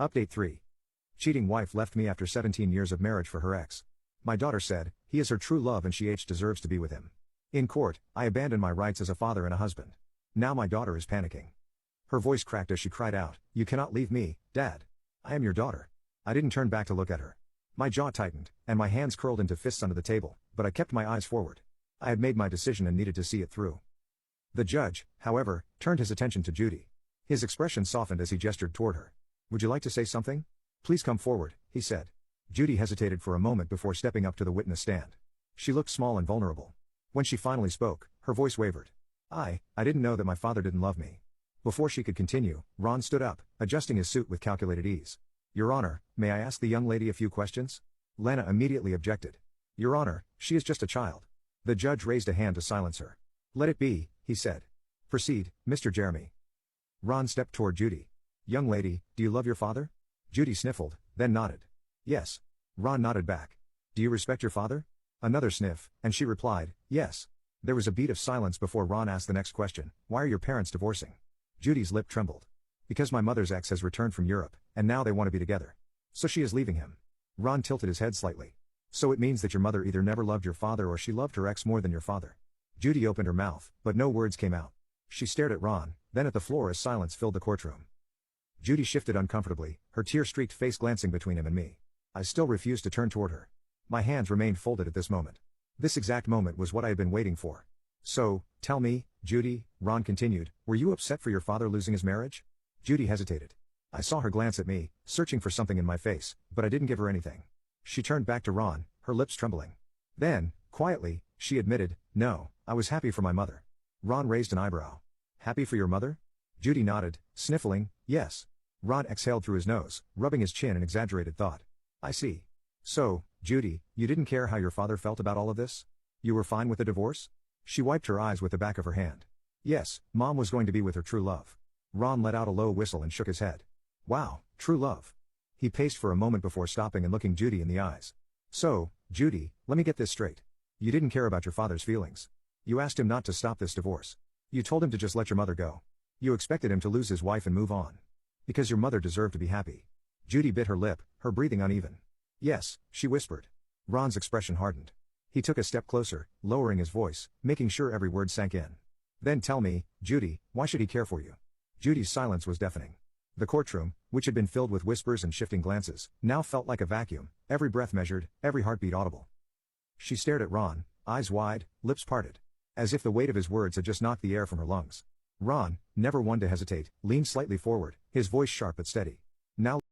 Update 3. Cheating wife left me after 17 years of marriage for her ex. My daughter said, he is her true love and she deserves to be with him. In court, I abandoned my rights as a father and a husband. Now my daughter is panicking. Her voice cracked as she cried out, "You cannot leave me, Dad. I am your daughter." I didn't turn back to look at her. My jaw tightened, and my hands curled into fists under the table, but I kept my eyes forward. I had made my decision and needed to see it through. The judge, however, turned his attention to Judy. His expression softened as he gestured toward her. "Would you like to say something? Please come forward," he said. Judy hesitated for a moment before stepping up to the witness stand. She looked small and vulnerable. When she finally spoke, her voice wavered. I didn't know that my father didn't love me." Before she could continue, Ron stood up, adjusting his suit with calculated ease. "Your Honor, may I ask the young lady a few questions?" Lana immediately objected. "Your Honor, she is just a child." The judge raised a hand to silence her. "Let it be," he said. "Proceed, Mr. Jeremy." Ron stepped toward Judy. "Young lady, do you love your father?" Judy sniffled, then nodded. "Yes." Ron nodded back. "Do you respect your father?" Another sniff, and she replied, "Yes." There was a beat of silence before Ron asked the next question, "Why are your parents divorcing?" Judy's lip trembled. "Because my mother's ex has returned from Europe, and now they want to be together. So she is leaving him." Ron tilted his head slightly. "So it means that your mother either never loved your father or she loved her ex more than your father." Judy opened her mouth, but no words came out. She stared at Ron, then at the floor as silence filled the courtroom. Judy shifted uncomfortably, her tear-streaked face glancing between him and me. I still refused to turn toward her. My hands remained folded at this moment. This exact moment was what I had been waiting for. "So, tell me, Judy," Ron continued, "were you upset for your father losing his marriage?" Judy hesitated. I saw her glance at me, searching for something in my face, but I didn't give her anything. She turned back to Ron, her lips trembling. Then, quietly, she admitted, "No, I was happy for my mother." Ron raised an eyebrow. "Happy for your mother?" Judy nodded, sniffling, "Yes." Ron exhaled through his nose, rubbing his chin in exaggerated thought. "I see. So, Judy, you didn't care how your father felt about all of this? You were fine with the divorce?" She wiped her eyes with the back of her hand. "Yes, Mom was going to be with her true love." Ron let out a low whistle and shook his head. "Wow, true love." He paced for a moment before stopping and looking Judy in the eyes. "So, Judy, let me get this straight. You didn't care about your father's feelings. You asked him not to stop this divorce. You told him to just let your mother go. You expected him to lose his wife and move on. Because your mother deserved to be happy." Judy bit her lip, her breathing uneven. "Yes," she whispered. Ron's expression hardened. He took a step closer, lowering his voice, making sure every word sank in. "Then tell me, Judy, why should he care for you?" Judy's silence was deafening. The courtroom, which had been filled with whispers and shifting glances, now felt like a vacuum, every breath measured, every heartbeat audible. She stared at Ron, eyes wide, lips parted. As if the weight of his words had just knocked the air from her lungs. Ron, never one to hesitate, leaned slightly forward, his voice sharp but steady. "Now